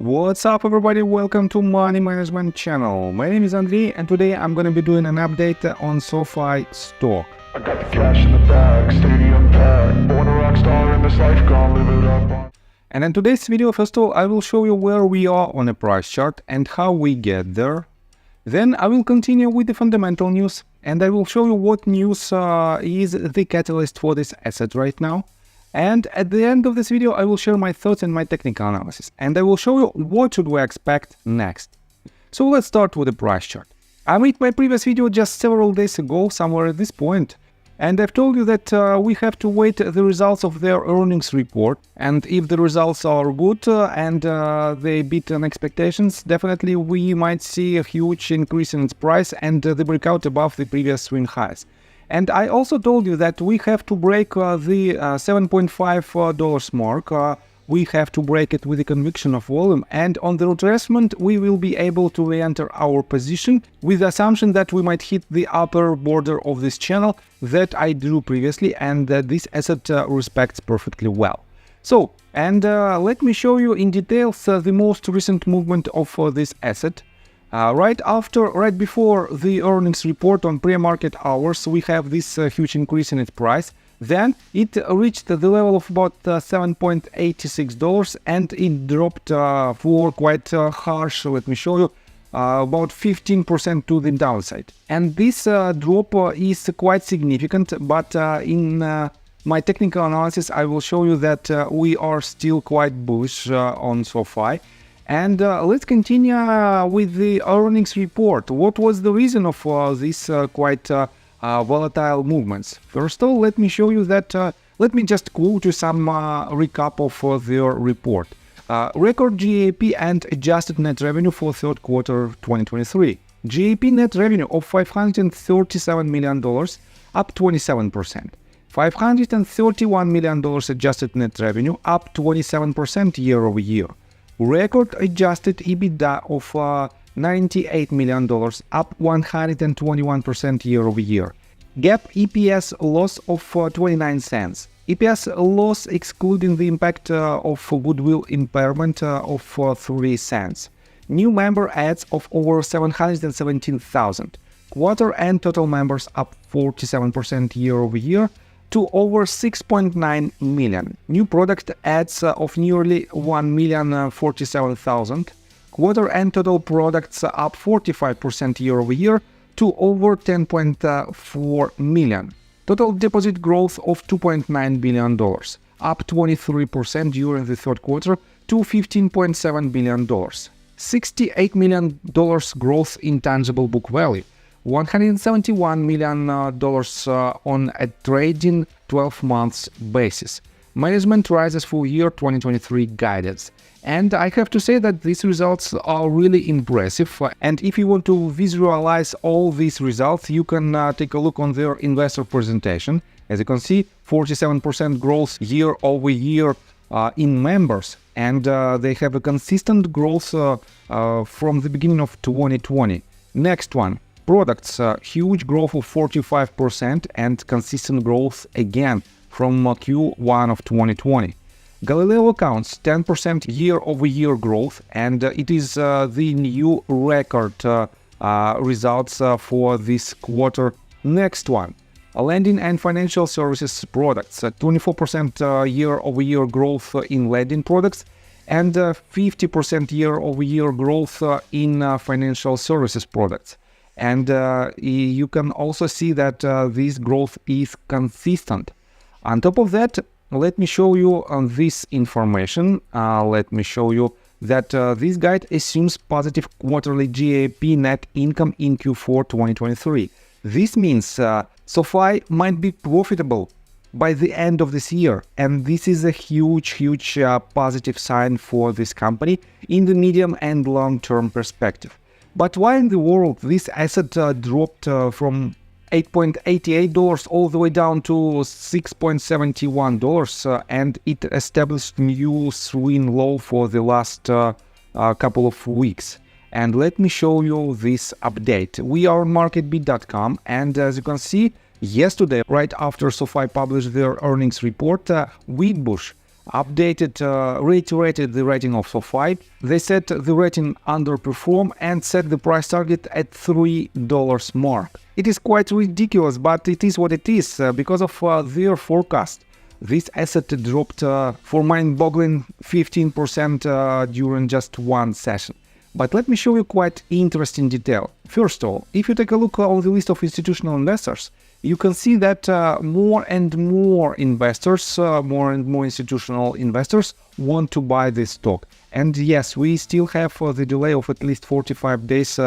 What's up everybody, welcome to Money Management channel. My name is Andrei and today I'm gonna be doing an update on SOFI stock. I got the cash in the bag, stadium packed, born a rock star in this life, gonna live it up. And in today's video, first of all, I will show you where we are on a price chart and how we get there. Then I will continue with the fundamental news and I will show you what news is the catalyst for this asset right now. And at the end of this video, I will share my thoughts and my technical analysis, and I will show you what should we expect next. So let's start with the price chart. I made my previous video just several days ago, somewhere at this point, and I've told you that we have to wait the results of their earnings report, and if the results are good and they beat expectations, definitely we might see a huge increase in its price and the breakout above the previous swing highs. And I also told you that we have to break the $7.5 mark. We have to break it with the conviction of volume, and on the retracement we will be able to re-enter our position with the assumption that we might hit the upper border of this channel that I drew previously and that this asset respects perfectly well. So, and let me show you in details the most recent movement of this asset. Right before the earnings report on pre-market hours, we have this huge increase in its price. Then it reached the level of about $7.86 and it dropped for quite harsh, let me show you, about 15% to the downside. And this drop is quite significant, but in my technical analysis I will show you that we are still quite bullish on SOFI. And let's continue with the earnings report. What was the reason of these quite volatile movements? First of all, let me show you that, let me just quote you some recap of their report. Record GAAP and adjusted net revenue for third quarter 2023. GAAP net revenue of $537 million, up 27%. $531 million adjusted net revenue, up 27% year over year. Record adjusted EBITDA of $98 million, up 121% year over year. GAAP EPS loss of 29 cents. EPS loss excluding the impact of goodwill impairment of 3 cents. New member adds of over 717,000. Quarter end total members up 47% year over year to over 6.9 million. New product adds of nearly 1,047,000. Quarter end total products up 45% year over year to over 10.4 million. Total deposit growth of $2.9 billion, up 23% during the third quarter to $15.7 billion. $68 million growth in tangible book value. $171 million on a trading 12 months basis. Management rises full year 2023 guidance. And I have to say that these results are really impressive. And if you want to visualize all these results, you can take a look on their investor presentation. As you can see, 47% growth year over year in members. And they have a consistent growth from the beginning of 2020. Next one. Products, huge growth of 45% and consistent growth again from Q1 of 2020. Galileo accounts 10% year-over-year growth, and it is the new record results for this quarter. Next one, lending and financial services products, 24% year-over-year growth in lending products and 50% year-over-year growth in financial services products. And you can also see that this growth is consistent. On top of that, let me show you this information. Let me show you that this guide assumes positive quarterly GAAP net income in Q4 2023. This means SOFI might be profitable by the end of this year. And this is a huge positive sign for this company in the medium and long-term perspective. But why in the world this asset dropped from $8.88 all the way down to $6.71 and it established new swing low for the last couple of weeks? And let me show you this update. We are on marketbeat.com, and as you can see, yesterday, right after SOFI published their earnings report, Wedbush reiterated the rating of SOFI. They set the rating underperform and set the price target at $3 mark. It is quite ridiculous, but it is what it is. Because of their forecast, this asset dropped for mind-boggling 15% during just one session. But let me show you quite interesting detail. First of all, if you take a look on the list of institutional investors, you can see that more and more investors, more and more institutional investors want to buy this stock. And yes, we still have the delay of at least 45 days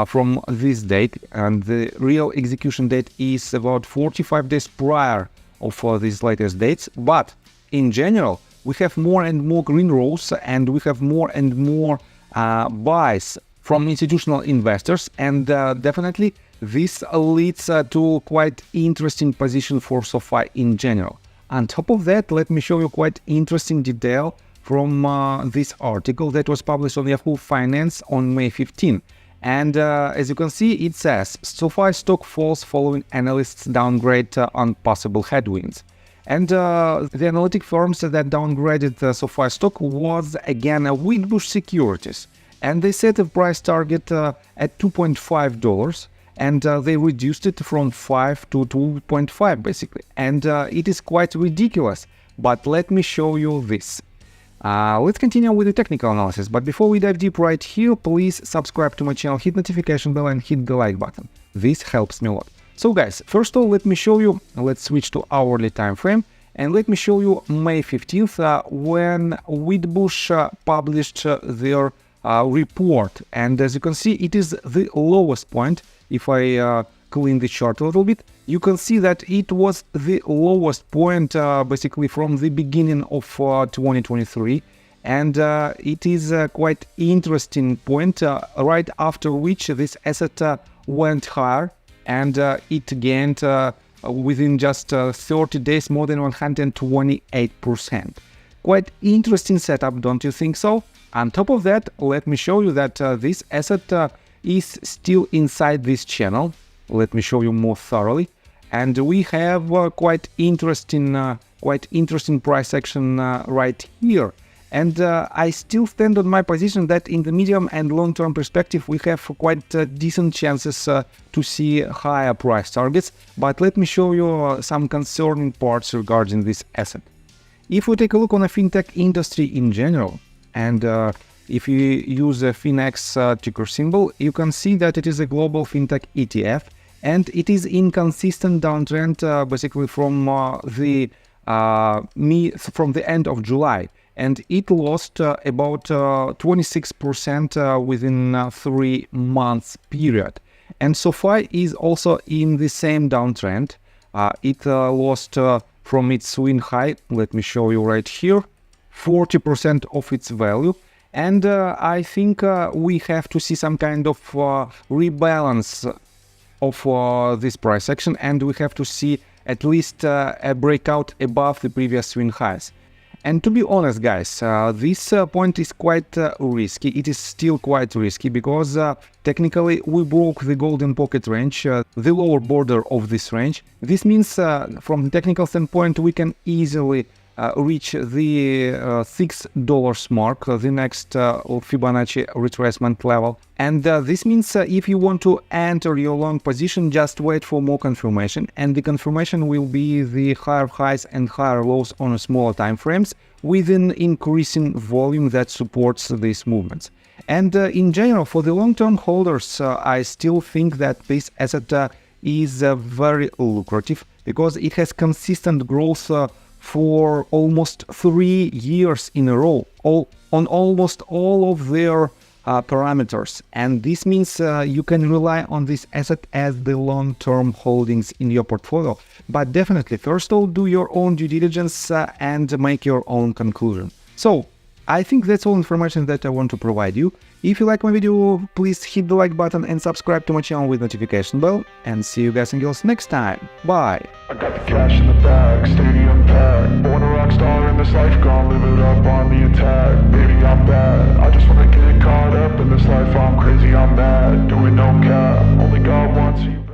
from this date, and the real execution date is about 45 days prior of these latest dates. But in general, we have more and more green rows, and we have more and more buys from institutional investors, and definitely this leads to quite interesting position for SOFI in general. On top of that, let me show you quite interesting detail from this article that was published on Yahoo Finance on May 15. And as you can see, it says SOFI stock falls following analysts downgrade on possible headwinds. And the analytic firms that downgraded the SOFI stock was again Wedbush Securities, and they set a price target at $2.5, and they reduced it from 5 to 2.5 basically. And it is quite ridiculous, but let me show you this. Let's continue with the technical analysis, but before we dive deep right here, please subscribe to my channel, hit notification bell and hit the like button. This helps me a lot. So guys, first of all, let me show you, let's switch to hourly time frame, and let me show you May 15th when Wedbush published their report. And as you can see, it is the lowest point. If I clean the chart a little bit, you can see that it was the lowest point basically from the beginning of 2023, and it is a quite interesting point right after which this asset went higher, and it gained within just 30 days more than 128%. Quite interesting setup, don't you think so? On top of that, let me show you that this asset is still inside this channel. Let me show you more thoroughly. And we have quite interesting price action right here. And I still stand on my position that in the medium and long-term perspective, we have quite decent chances to see higher price targets. But let me show you some concerning parts regarding this asset. If we take a look on the fintech industry in general, and if you use a FINX ticker symbol, you can see that it is a global fintech ETF, and it is in consistent downtrend basically from the end of July, and it lost about 26% within 3 months period. And SOFI is also in the same downtrend. It lost from its swing high, let me show you right here, 40% of its value. And I think we have to see some kind of rebalance of this price action, and we have to see at least a breakout above the previous swing highs. And to be honest, guys, this point is quite risky. It is still quite risky because technically we broke the golden pocket range, the lower border of this range. This means from the technical standpoint, we can easily reach the $6 mark, the next Fibonacci retracement level. And this means if you want to enter your long position, just wait for more confirmation. And the confirmation will be the higher highs and higher lows on smaller time frames with an increasing volume that supports these movements. And in general, for the long-term holders, I still think that this asset is very lucrative because it has consistent growth for almost 3 years in a row, on almost all of their parameters. And this means you can rely on this asset as the long-term holdings in your portfolio. But definitely, first of all, do your own due diligence and make your own conclusion. So, I think that's all information that I want to provide you. If you like my video, please hit the like button and subscribe to my channel with notification bell. And see you guys and girls next time. Bye! I got the cash in the bag, stadium packed. Born a rock star in this life, gone live it up on the attack. Baby, I'm bad, I just wanna get caught up in this life. I'm crazy, I'm mad, doing no cap. Only God wants you.